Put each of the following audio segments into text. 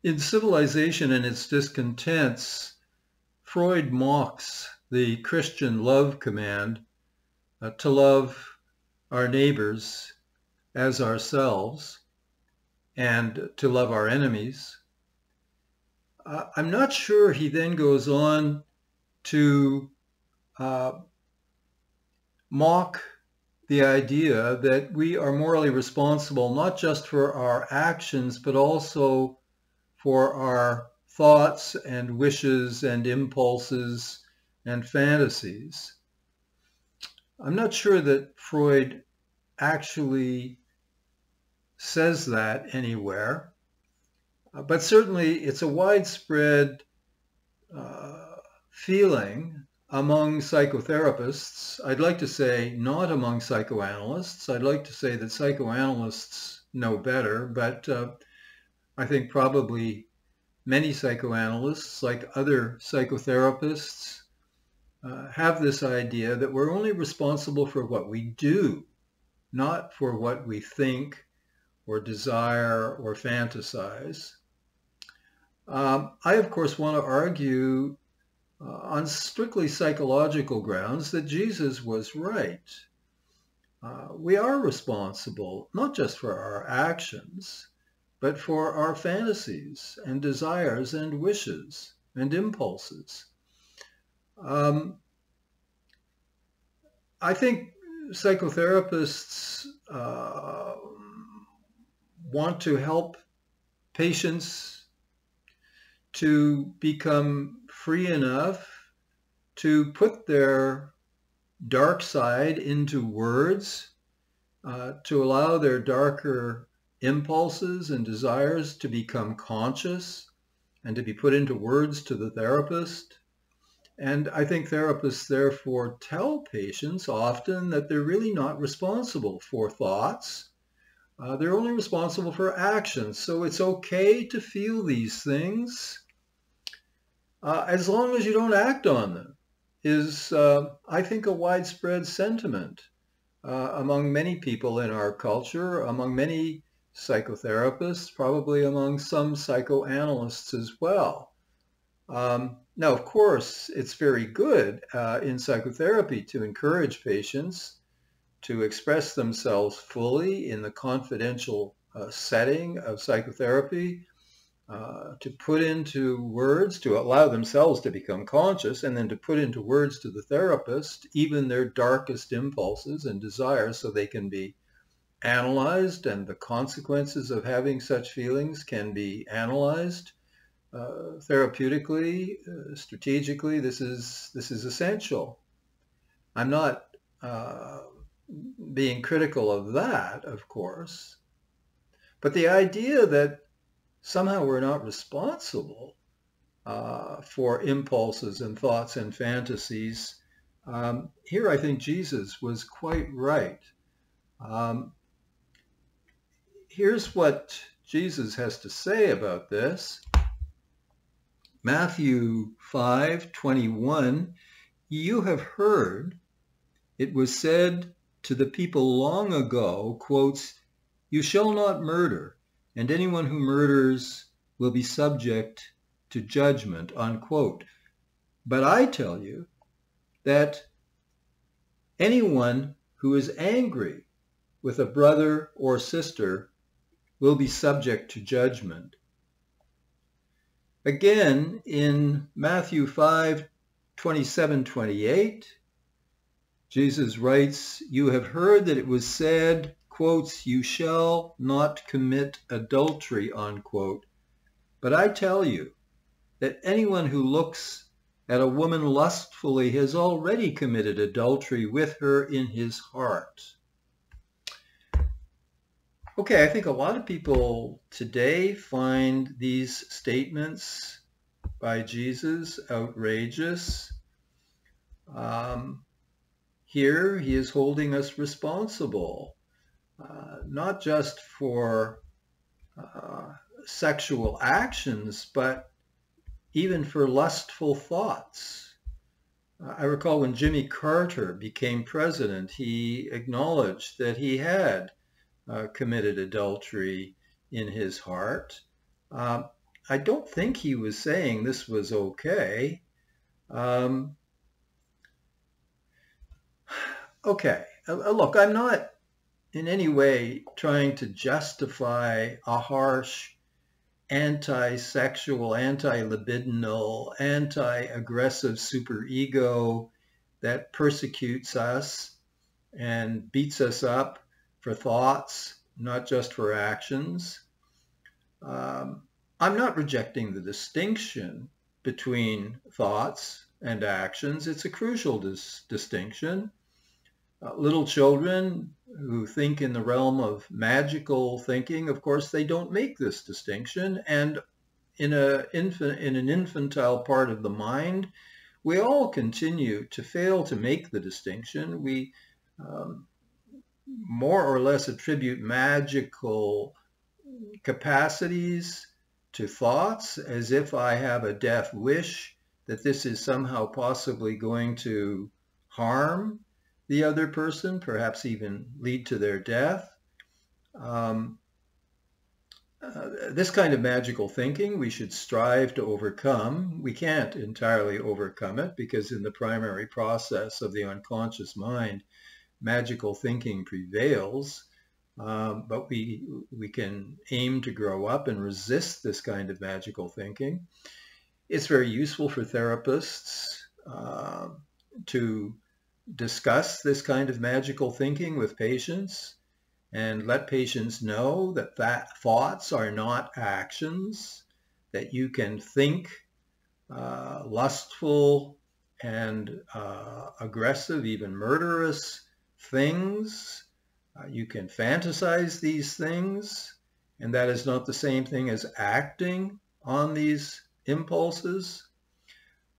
In Civilization and Its Discontents, Freud mocks the Christian love command to love our neighbors as ourselves and to love our enemies. I'm not sure he then goes on to mock the idea that we are morally responsible not just for our actions, but also for our thoughts and wishes and impulses and fantasies. I'm not sure that Freud actually says that anywhere, but certainly it's a widespread feeling among psychotherapists. I'd like to say not among psychoanalysts. I'd like to say that psychoanalysts know better, but I think probably many psychoanalysts, like other psychotherapists, have this idea that we're only responsible for what we do, not for what we think or desire or fantasize. I, of course, want to argue on strictly psychological grounds that Jesus was right. We are responsible not just for our actions, but for our fantasies and desires and wishes and impulses. I think psychotherapists want to help patients to become free enough to put their dark side into words, to allow their darker impulses and desires to become conscious and to be put into words to the therapist. And I think therapists therefore tell patients often that they're really not responsible for thoughts. They're only responsible for actions. So it's okay to feel these things as long as you don't act on them, is, I think, a widespread sentiment among many people in our culture, among many psychotherapists, probably among some psychoanalysts as well. Now, of course, it's very good in psychotherapy to encourage patients to express themselves fully in the confidential setting of psychotherapy, to put into words, to allow themselves to become conscious, and then to put into words to the therapist even their darkest impulses and desires so they can be analyzed, and the consequences of having such feelings can be analyzed therapeutically, strategically. This is essential. I'm not being critical of that, of course, but the idea that somehow we're not responsible for impulses and thoughts and fantasies, here I think Jesus was quite right. Here's what Jesus has to say about this. Matthew 5:21, you have heard it was said to the people long ago, quotes, you shall not murder, and anyone who murders will be subject to judgment, unquote. But I tell you that anyone who is angry with a brother or sister will be subject to judgment. Again, in Matthew 5:27-28, Jesus writes, you have heard that it was said, quotes, you shall not commit adultery, unquote. But I tell you that anyone who looks at a woman lustfully has already committed adultery with her in his heart. Okay, I think a lot of people today find these statements by Jesus outrageous. Here he is holding us responsible, not just for sexual actions, but even for lustful thoughts. I recall when Jimmy Carter became president, he acknowledged that he had committed adultery in his heart. I don't think he was saying this was okay. Um, okay, look, I'm not in any way trying to justify a harsh anti-sexual, anti-libidinal, anti-aggressive superego that persecutes us and beats us up for thoughts, not just for actions. Um, I'm not rejecting the distinction between thoughts and actions. It's a crucial distinction. Little children who think in the realm of magical thinking, of course, they don't make this distinction. And in an infantile part of the mind, we all continue to fail to make the distinction. We more or less attribute magical capacities to thoughts, as if I have a death wish that this is somehow possibly going to harm the other person, perhaps even lead to their death. Um, this kind of magical thinking we should strive to overcome. We can't entirely overcome it because in the primary process of the unconscious mind, magical thinking prevails. But we can aim to grow up and resist this kind of magical thinking. It's very useful for therapists to discuss this kind of magical thinking with patients and let patients know that thoughts are not actions, that you can think lustful and aggressive, even murderous things. You can fantasize these things, and that is not the same thing as acting on these impulses.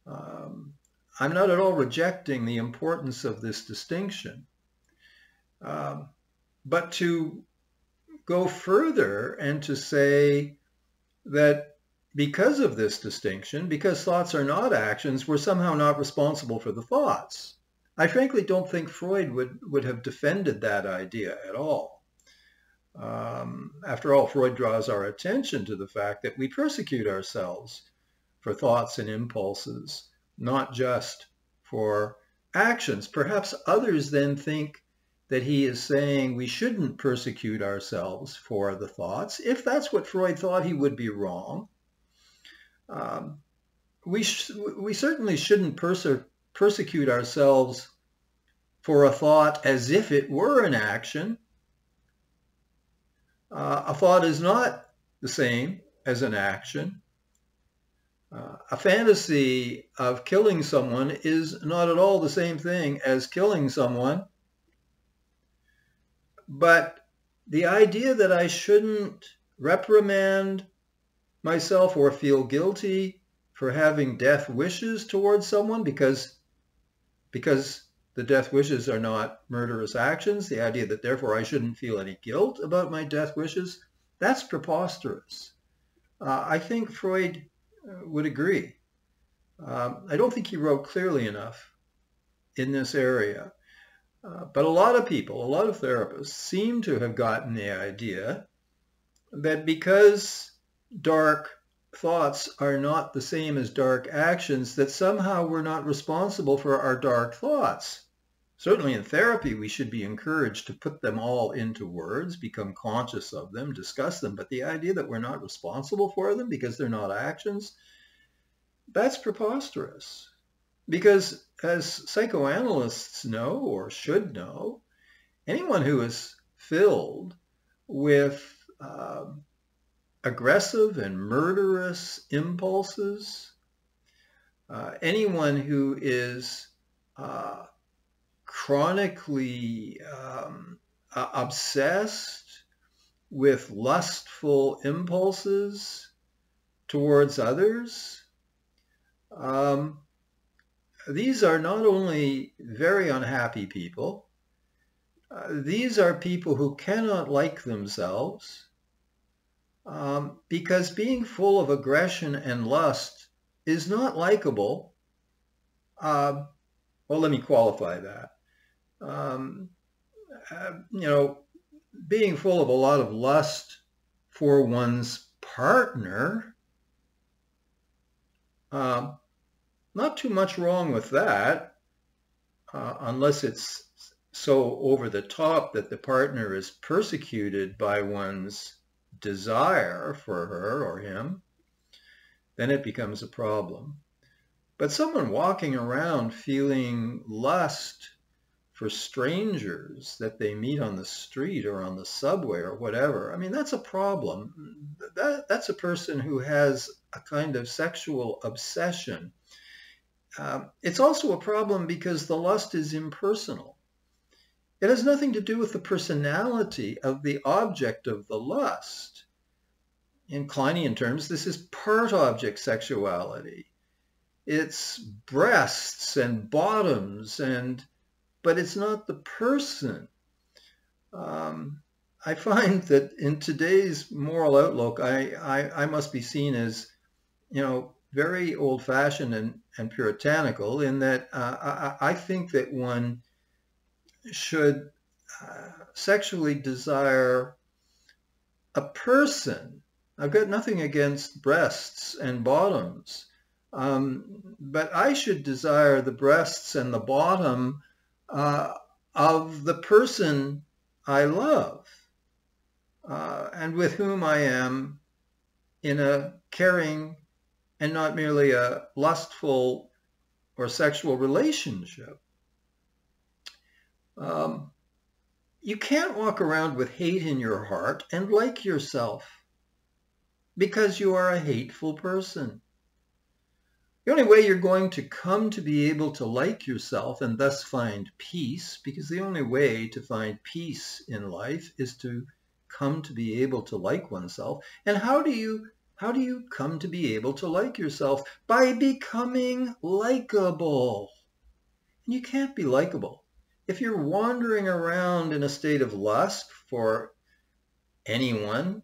I'm not at all rejecting the importance of this distinction, but to go further and to say that because of this distinction, because thoughts are not actions, we're somehow not responsible for the thoughts. I frankly don't think Freud would have defended that idea at all. After all, Freud draws our attention to the fact that we persecute ourselves for thoughts and impulses, not just for actions. Perhaps others then think that he is saying we shouldn't persecute ourselves for the thoughts. If that's what Freud thought, he would be wrong. We certainly shouldn't persecute ourselves for a thought as if it were an action. A thought is not the same as an action. A fantasy of killing someone is not at all the same thing as killing someone. But the idea that I shouldn't reprimand myself or feel guilty for having death wishes towards someone because the death wishes are not murderous actions, the idea that therefore I shouldn't feel any guilt about my death wishes, that's preposterous. I think Freud would agree. I don't think he wrote clearly enough in this area. But a lot of people, a lot of therapists seem to have gotten the idea that because dark thoughts are not the same as dark actions, that somehow we're not responsible for our dark thoughts. Certainly in therapy, we should be encouraged to put them all into words, become conscious of them, discuss them. But the idea that we're not responsible for them because they're not actions, that's preposterous. Because as psychoanalysts know, or should know, anyone who is filled with aggressive and murderous impulses, anyone who is chronically obsessed with lustful impulses towards others, these are not only very unhappy people, these are people who cannot like themselves because being full of aggression and lust is not likable. Well, let me qualify that. Being full of a lot of lust for one's partner Not too much wrong with that, unless it's so over the top that the partner is persecuted by one's desire for her or him. Then it becomes a problem. But someone walking around feeling lust for strangers that they meet on the street or on the subway or whatever, I mean, that's a problem. That's a person who has a kind of sexual obsession. It's also a problem because the lust is impersonal. It has nothing to do with the personality of the object of the lust. In Kleinian terms, this is part object sexuality. It's breasts and bottoms, but it's not the person. I find that in today's moral outlook, I must be seen as, very old-fashioned and puritanical in that I think that one should sexually desire a person. I've got nothing against breasts and bottoms, but I should desire the breasts and the bottom of the person I love and with whom I am in a caring and not merely a lustful or sexual relationship. You can't walk around with hate in your heart and like yourself because you are a hateful person. The only way you're going to come to be able to like yourself and thus find peace, because the only way to find peace in life is to come to be able to like oneself. And how do you come to be able to like yourself? By becoming likable. And you can't be likable if you're wandering around in a state of lust for anyone.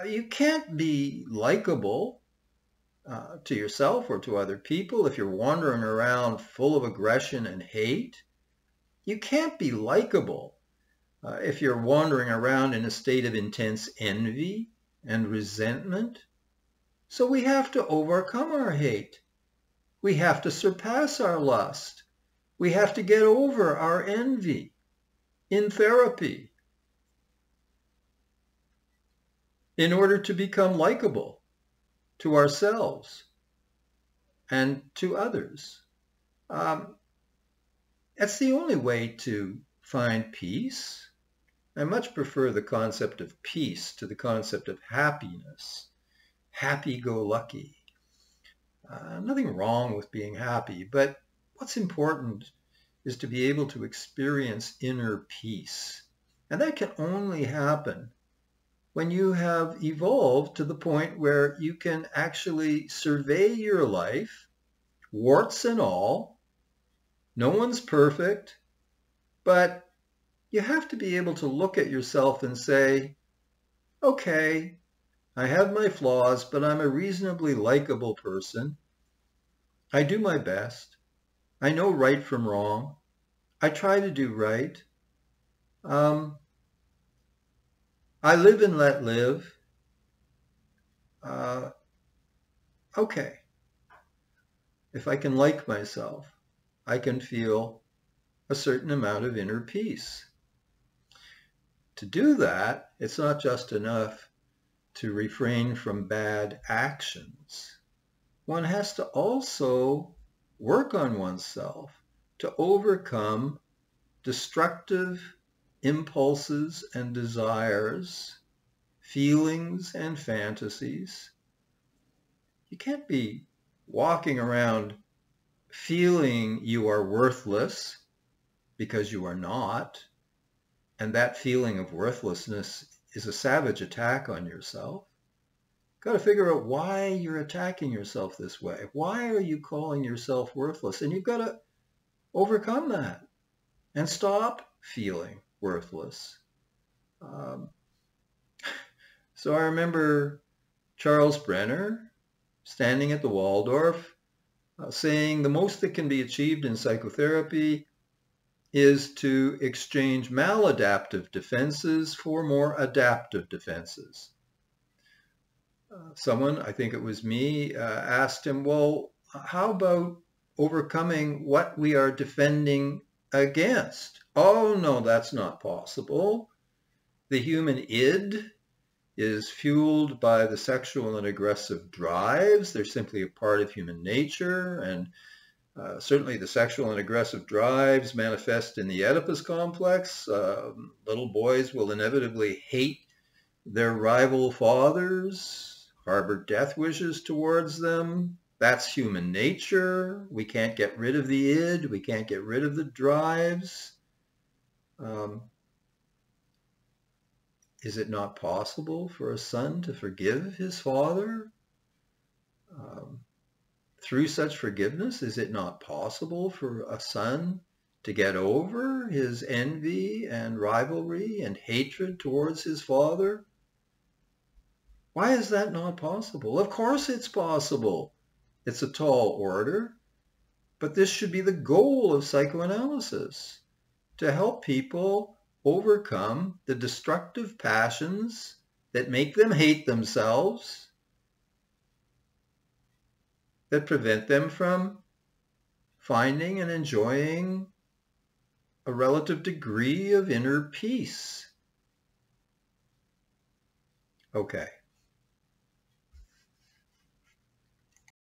You can't be likable to yourself or to other people if you're wandering around full of aggression and hate. You can't be likable if you're wandering around in a state of intense envy and resentment. So we have to overcome our hate. We have to surpass our lust. We have to get over our envy in therapy in order to become likable to ourselves and to others. That's the only way to find peace. I much prefer the concept of peace to the concept of happiness, happy-go-lucky. Nothing wrong with being happy, but what's important is to be able to experience inner peace. And that can only happen when you have evolved to the point where you can actually survey your life, warts and all. No one's perfect, but you have to be able to look at yourself and say, okay, I have my flaws, but I'm a reasonably likable person. I do my best. I know right from wrong. I try to do right. I live and let live. Okay. If I can like myself, I can feel a certain amount of inner peace. To do that, it's not just enough to refrain from bad actions. One has to also work on oneself to overcome destructive impulses and desires, feelings and fantasies. You can't be walking around feeling you are worthless because you are not, and that feeling of worthlessness is a savage attack on yourself. Got to figure out why you're attacking yourself this way. Why are you calling yourself worthless? And you've got to overcome that and stop feeling worthless. So I remember Charles Brenner standing at the Waldorf saying the most that can be achieved in psychotherapy is to exchange maladaptive defenses for more adaptive defenses. someone, I think it was me, asked him, well, how about overcoming what we are defending against? Oh, no, that's not possible. The human id is fueled by the sexual and aggressive drives. They're simply a part of human nature. And certainly the sexual and aggressive drives manifest in the Oedipus complex. Little boys will inevitably hate their rival fathers, harbor death wishes towards them. That's human nature. We can't get rid of the id. We can't get rid of the drives. Is it not possible for a son to forgive his father? Through such forgiveness, is it not possible for a son to get over his envy and rivalry and hatred towards his father? Why is that not possible? Of course it's possible. It's a tall order, but this should be the goal of psychoanalysis, to help people overcome the destructive passions that make them hate themselves, that prevent them from finding and enjoying a relative degree of inner peace. Okay.